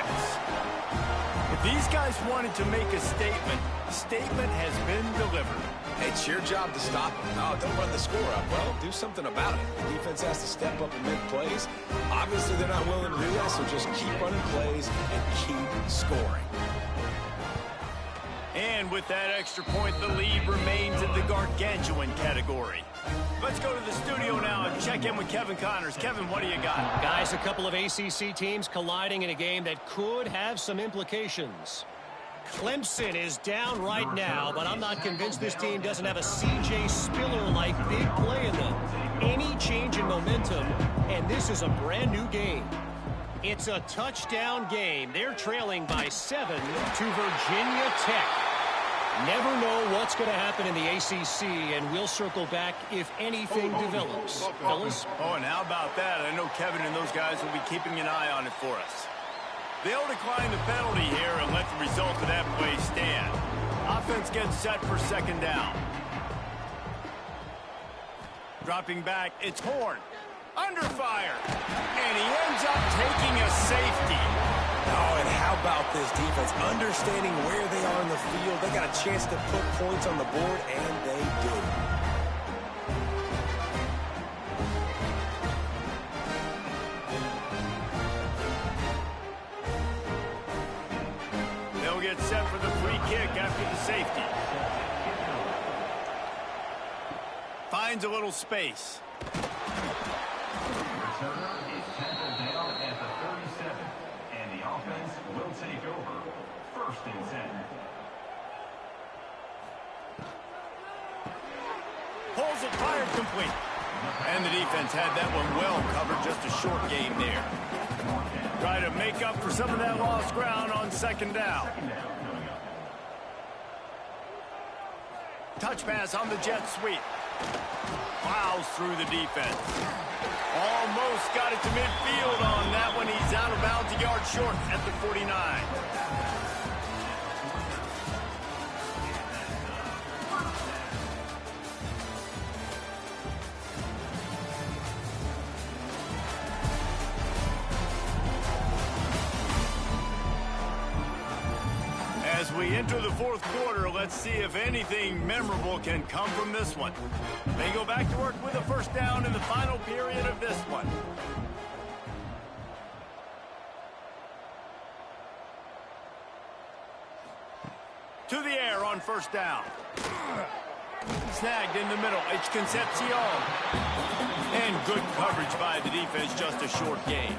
If these guys wanted to make a statement, the statement has been delivered. It's your job to stop them. No, don't run the score up. Well, do something about it. The defense has to step up and make plays. Obviously, they're not willing to do that, so just keep running plays and keep scoring. And with that extra point, the lead remains in the gargantuan category. Let's go to the studio now and check in with Kevin Connors. Kevin, what do you got? Guys, a couple of ACC teams colliding in a game that could have some implications. Clemson is down right now, but I'm not convinced this team doesn't have a C.J. Spiller-like big play in them. Any change in momentum, and this is a brand new game. It's a touchdown game. They're trailing by 7 to Virginia Tech. Never know what's going to happen in the ACC, and we'll circle back if anything develops. Fellas? Oh, and how about that? I know Kevin and those guys will be keeping an eye on it for us. They'll decline the penalty here and let the result of that play stand. Offense gets set for 2nd down. Dropping back, it's Horn. Under fire. And he ends up taking a safety. Oh, and how about this defense? Understanding where they are in the field. They got a chance to put points on the board, and they did. They'll get set for the free kick after the safety. Finds a little space. Returner is tackled down at the 37, and the offense will take over 1st and 10. Pulls it, fired complete. And the defense had that one well covered, just a short game there. Try to make up for some of that lost ground on 2nd down. Touch pass on the jet sweep. Plows through the defense. Almost got it to midfield on that one. He's out of bounds, a yard short at the 49. As we enter the 4th quarter, let's see if anything memorable can come from this one. They go back to work with a 1st down in the final period of this one. To the air on 1st down. Snagged in the middle. It's Concepcion. And good coverage by the defense, just a short gain.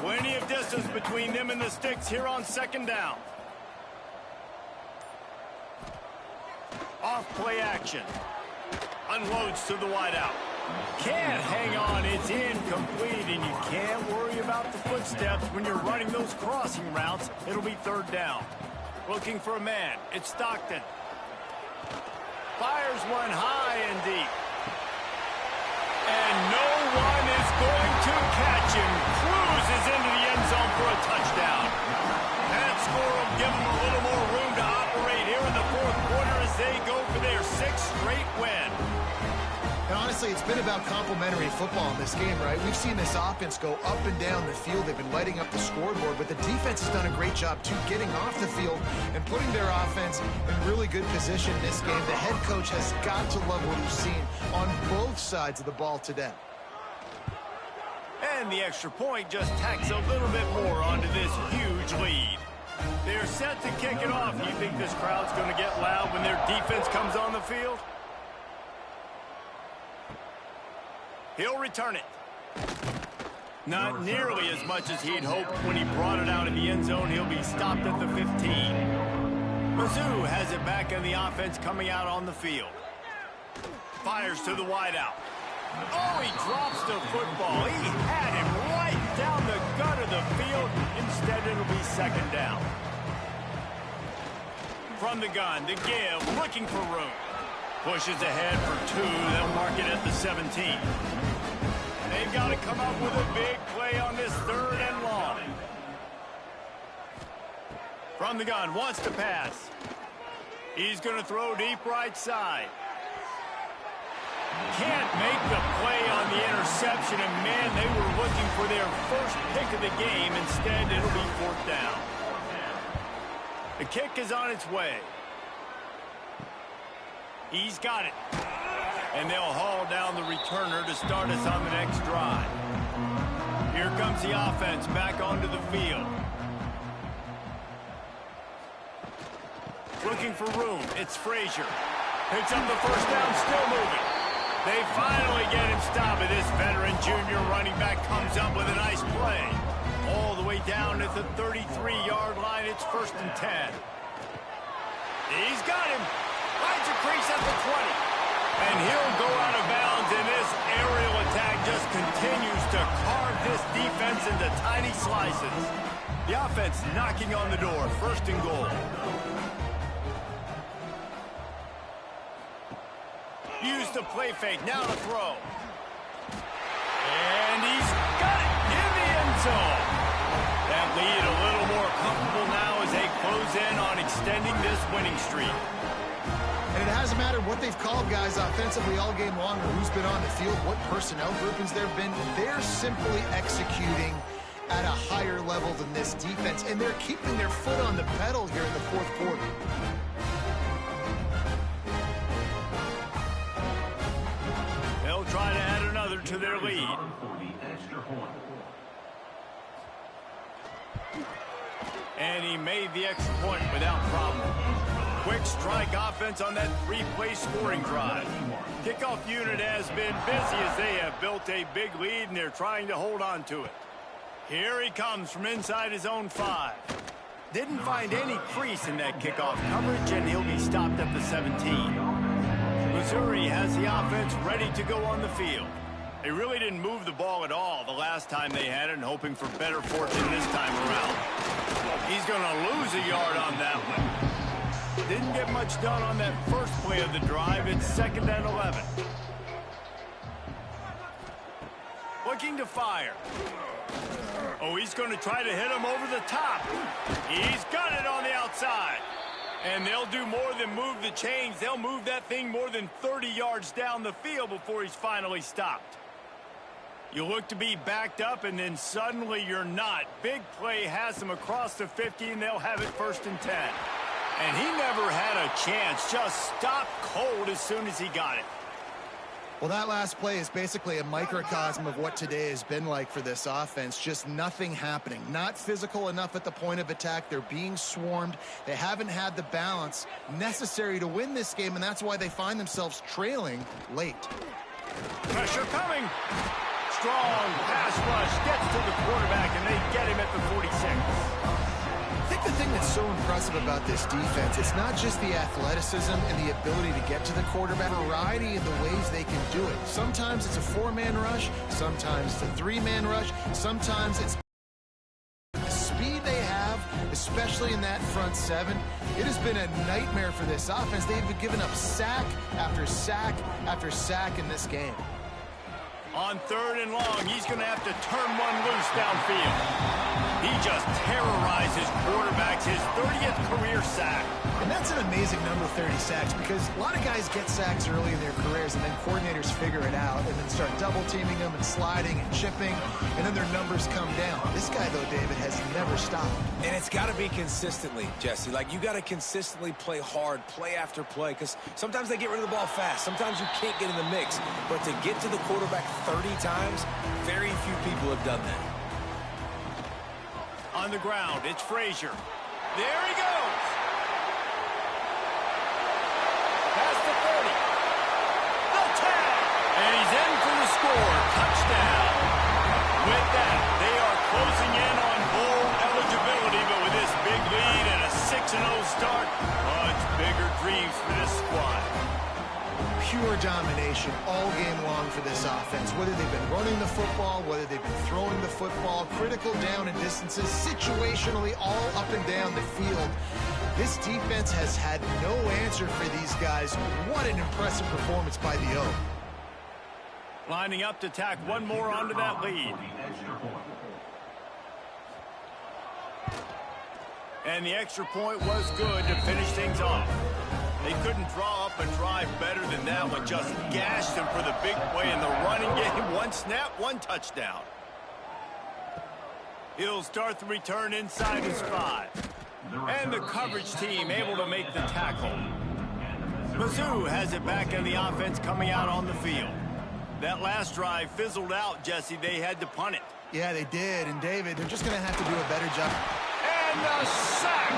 Plenty of distance between them and the sticks here on 2nd down. Off play action. Unloads to the wideout. Can't hang on. It's incomplete, and you can't worry about the footsteps when you're running those crossing routes. It'll be 3rd down. Looking for a man. It's Stockton. Fires one high and deep. And no one is going to catch him. Cruises into the end zone for a touchdown. That score will give them a little more room to operate here in the 4th quarter as they go for their 6th straight win. And honestly, it's been about complementary football in this game, right? We've seen this offense go up and down the field. They've been lighting up the scoreboard, but the defense has done a great job, too, getting off the field and putting their offense in really good position in this game. The head coach has got to love what he's seen on both sides of the ball today. And the extra point just tacks a little bit more onto this huge lead. They're set to kick it off. You think this crowd's going to get loud when their defense comes on the field? He'll return it. Not nearly as much as he'd hoped when he brought it out of the end zone. He'll be stopped at the 15. Mizzou has it back in the offense coming out on the field. Fires to the wideout. Oh, he drops the football. He had him right down the gut of the field. Instead, it'll be second down. From the gun, to give, looking for room. Pushes ahead for 2. They'll mark it at the 17. They've got to come up with a big play on this 3rd and long. From the gun, wants to pass. He's going to throw deep right side. Can't make the play on the interception, and man, they were looking for their first pick of the game. Instead, it'll be 4th down. The kick is on its way. He's got it. And they'll haul down the returner to start us on the next drive. Here comes the offense back onto the field. Looking for room. It's Frazier. Picks up the first down, still moving. They finally get him stopped. This veteran junior running back comes up with a nice play. All the way down at the 33-yard line. It's 1st and 10. He's got him. Finds a crease at the 20. And he'll go out of bounds, and this aerial attack just continues to carve this defense into tiny slices. The offense knocking on the door. 1st and goal. Use the play fake, now to throw. And he's got it in the end zone. That lead a little more comfortable now as they close in on extending this winning streak. And it hasn't mattered what they've called guys offensively all game long or who's been on the field, what personnel groupings there have been. They're simply executing at a higher level than this defense, and they're keeping their foot on the pedal here in the 4th quarter. They'll try to add another to their lead. And he made the extra point without problem. Quick strike offense on that 3-play scoring drive. Kickoff unit has been busy as they have built a big lead, and they're trying to hold on to it. Here he comes from inside his own 5. Didn't find any crease in that kickoff coverage, and he'll be stopped at the 17. Missouri has the offense ready to go on the field. They really didn't move the ball at all the last time they had it, and hoping for better fortune this time around. He's going to lose a yard on that one. Didn't get much done on that first play of the drive. It's 2nd and 11. Looking to fire. Oh, he's going to try to hit him over the top. He's got it on the outside. And they'll do more than move the chains. They'll move that thing more than 30 yards down the field before he's finally stopped. You look to be backed up, and then suddenly you're not. Big play has them across the 50, and they'll have it 1st and 10. And he never had a chance. Just stopped cold as soon as he got it. Well, that last play is basically a microcosm of what today has been like for this offense. Just nothing happening. Not physical enough at the point of attack. They're being swarmed. They haven't had the balance necessary to win this game, and that's why they find themselves trailing late. Pressure coming. Strong pass rush gets to the quarterback, and they get him at the 46. I think the thing that's so impressive about this defense, it's not just the athleticism and the ability to get to the quarterback, variety in the ways they can do it. Sometimes it's a 4-man rush, sometimes it's a 3-man rush, sometimes it's the speed they have, especially in that front 7. It has been a nightmare for this offense. They've given up sack after sack after sack in this game. On 3rd and long, he's going to have to turn one loose downfield. He just terrorizes quarterbacks, his 30th career sack. And that's an amazing number, 30 sacks, because a lot of guys get sacks early in their careers, and then coordinators figure it out and then start double-teaming them and sliding and chipping, and then their numbers come down. This guy, though, David, has never stopped. And it's got to be consistently, Jesse. Like, you got to consistently play hard, play after play, because sometimes they get rid of the ball fast. Sometimes you can't get in the mix. But to get to the quarterback 30 times, very few people have done that. On the ground, it's Frazier. There he goes. Past the 30. The tag. And he's in for the score. Touchdown. With that, they are closing in on bowl eligibility, but with this big lead and a 6-0 start, domination all game long for this offense. Whether they've been running the football, whether they've been throwing the football, critical down and distances, situationally all up and down the field. This defense has had no answer for these guys. What an impressive performance by the O. Lining up to tack one more onto that lead. And the extra point was good to finish things off. They couldn't draw up a drive better than that one. Just gashed him for the big play in the running game. One snap, one touchdown. He'll start the return inside his 5. And the coverage team able to make the tackle. Mizzou has it back in the offense coming out on the field. That last drive fizzled out, Jesse. They had to punt it. Yeah, they did. And, David, they're just going to have to do a better job. And a sack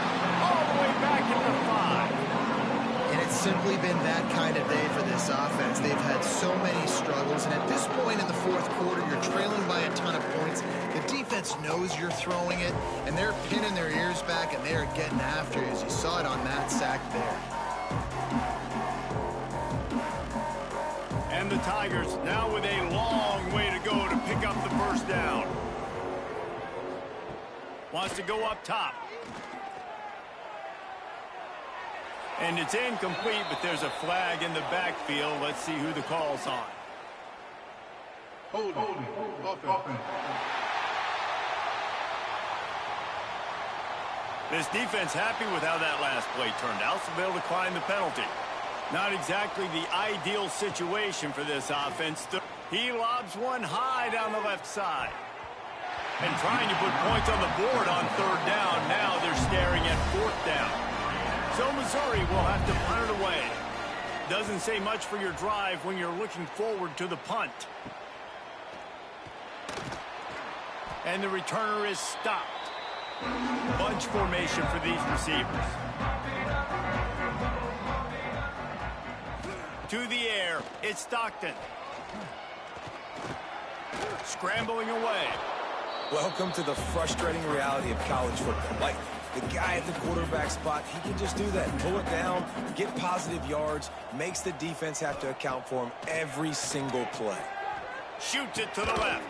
all the way back into 5. And it's simply been that kind of day for this offense. They've had so many struggles. And at this point in the fourth quarter, you're trailing by a ton of points. The defense knows you're throwing it, and they're pinning their ears back, and they're getting after you, as you saw it on that sack there. And the Tigers now with a long way to go to pick up the first down. Wants to go up top. And it's incomplete, but there's a flag in the backfield. Let's see who the call's on. Holding. Offense. This defense happy with how that last play turned out, so they'll decline the penalty. Not exactly the ideal situation for this offense. He lobs one high down the left side. And trying to put points on the board on third down. Now they're staring at fourth down. So Missouri will have to punt it away. Doesn't say much for your drive when you're looking forward to the punt. And the returner is stopped. Bunch formation for these receivers. To the air, it's Stockton. Scrambling away. Welcome to the frustrating reality of college football. Like, the guy at the quarterback spot, he can just do that. Pull it down, get positive yards, makes the defense have to account for him every single play. Shoots it to the left.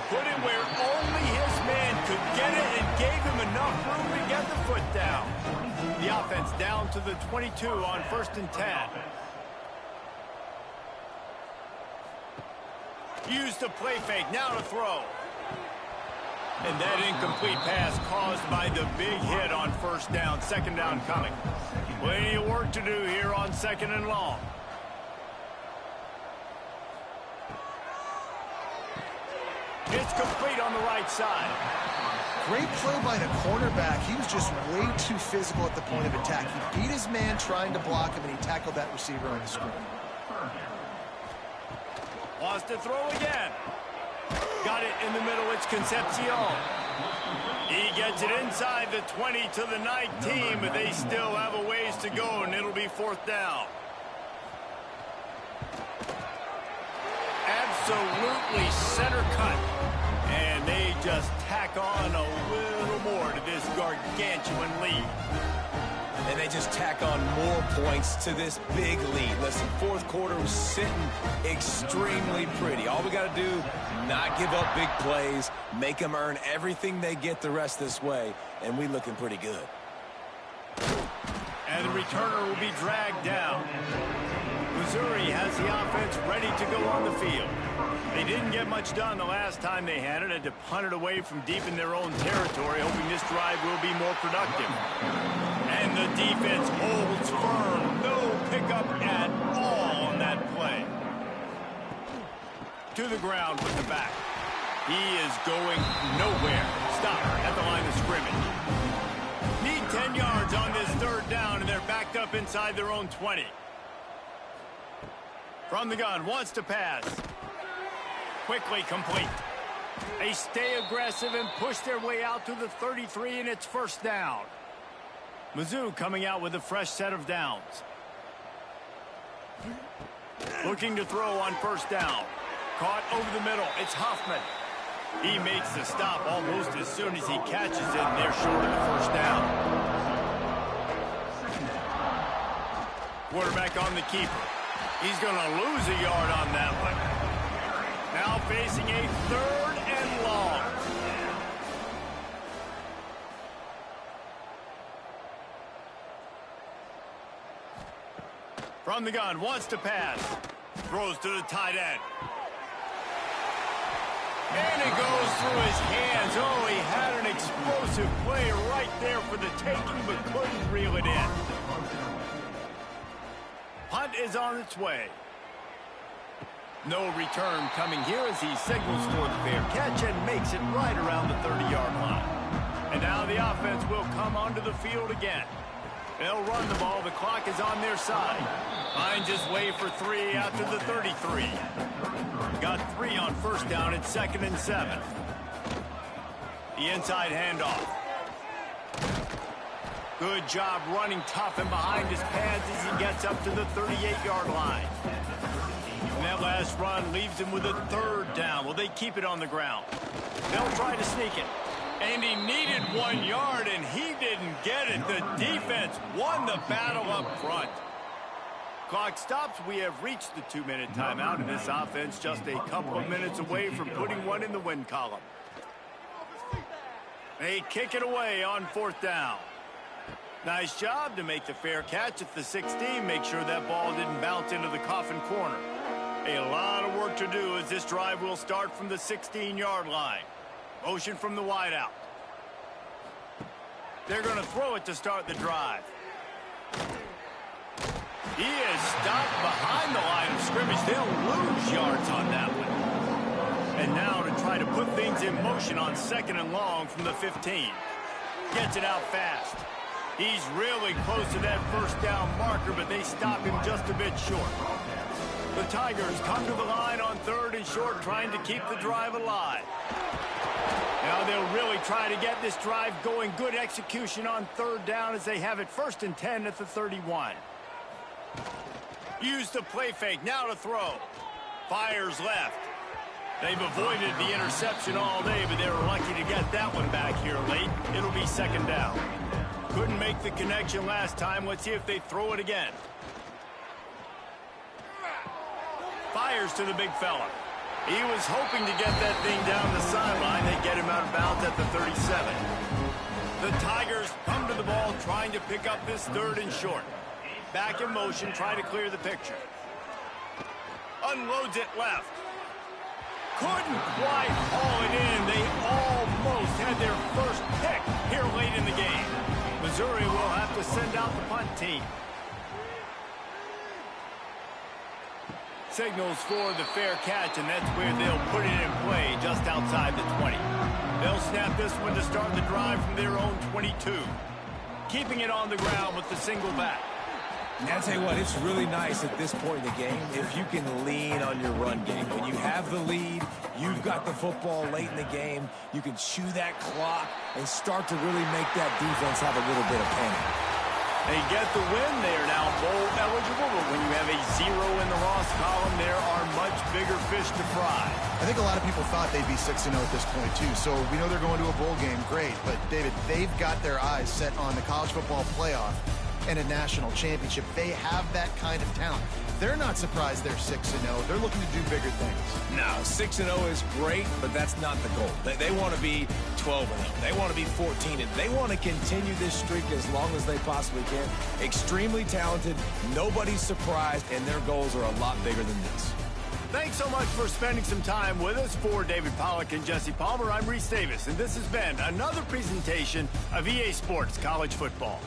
Put it where only his man could get it and gave him enough room to get the foot down. The offense down to the 22 on 1st and 10. Use the play fake, now to throw. And that incomplete pass caused by the big hit on first down. Second down coming. Plenty of work to do here on 2nd and long. It's complete on the right side. Great play by the cornerback. He was just way too physical at the point of attack. He beat his man trying to block him, and he tackled that receiver on the screen. Wants to throw again. Got it in the middle. It's Concepcion. He gets it inside the 20 to the 19, but they still have a ways to go, and it'll be fourth down. Absolutely center cut. And they just tack on a little more to this gargantuan lead. And they just tack on more points to this big lead. Listen, fourth quarter was sitting extremely pretty. All we got to do, not give up big plays, make them earn everything they get the rest this way, and we looking pretty good. And the returner will be dragged down. Missouri has the offense ready to go on the field. They didn't get much done the last time they had it. Had to punt it away from deep in their own territory, hoping this drive will be more productive. And the defense holds firm. No pickup at all on that play. To the ground with the back. He is going nowhere. Stop at the line of scrimmage. Need 10 yards on this third down, and they're backed up inside their own 20. From the gun, wants to pass. Quickly complete. They stay aggressive and push their way out to the 33, and it's first down. Mizzou coming out with a fresh set of downs. Looking to throw on first down. Caught over the middle. It's Huffman. He makes the stop almost as soon as he catches it, and they're short of the first down. Quarterback on the keeper. He's going to lose a yard on that one. Now facing a 3rd and long. From the gun, wants to pass. Throws to the tight end. And it goes through his hands. Oh, he had an explosive play right there for the taking, but couldn't reel it in. Punt is on its way. No return coming here as he signals for the fair catch and makes it right around the 30-yard line. And now the offense will come onto the field again. They'll run the ball. The clock is on their side. Finds his way for 3 out to the 33. Got 3 on first down at 2nd and 7. The inside handoff. Good job running tough and behind his pads as he gets up to the 38-yard line. And that last run leaves him with a 3rd down. Will they keep it on the ground? They'll try to sneak it. And he needed 1 yard, and he didn't get it. The defense won the battle up front. Clock stops. We have reached the 2-minute timeout, and this offense just a couple of minutes away from putting one in the win column. They kick it away on 4th down. Nice job to make the fair catch at the 16. Make sure that ball didn't bounce into the coffin corner. A lot of work to do as this drive will start from the 16-yard line. Motion from the wideout. They're going to throw it to start the drive. He is stopped behind the line of scrimmage. They'll lose yards on that one. And now to try to put things in motion on 2nd and long from the 15. Gets it out fast. He's really close to that 1st down marker, but they stop him just a bit short. The Tigers come to the line on 3rd and short, trying to keep the drive alive. Now they'll really try to get this drive going. Good execution on 3rd down as they have it 1st and 10 at the 31. Use the play fake. Now to throw. Fires left. They've avoided the interception all day, but they were lucky to get that one back here late. It'll be 2nd down. Couldn't make the connection last time. Let's see if they throw it again. Fires to the big fella. He was hoping to get that thing down the sideline. They get him out of bounds at the 37. The Tigers come to the ball trying to pick up this 3rd and short. Back in motion, try to clear the picture. Unloads it left. Couldn't quite haul it in. They almost had their first pick here late in the game. Missouri will have to send out the punt team. Signals for the fair catch, and that's where they'll put it in play just outside the 20. They'll snap this one to start the drive from their own 22. Keeping it on the ground with the single back. And I'll tell you what, it's really nice at this point in the game if you can lean on your run game. When you have the lead, you've got the football late in the game, you can chew that clock and start to really make that defense have a little bit of panic. They get the win. They are now bowl eligible, but when you have a 0 in the loss column, there are much bigger fish to fry. I think a lot of people thought they'd be 6-0 at this point, too. So we know they're going to a bowl game. Great. But, David, they've got their eyes set on the college football playoff and a national championship. They have that kind of talent. They're not surprised they're 6-0. They're looking to do bigger things. No, 6-0 is great, but that's not the goal. They want to be 12-0. They want to be 14-0. They want to continue this streak as long as they possibly can. Extremely talented. Nobody's surprised, and their goals are a lot bigger than this. Thanks so much for spending some time with us. For David Pollack and Jesse Palmer, I'm Reese Davis, and this has been another presentation of EA Sports College Football.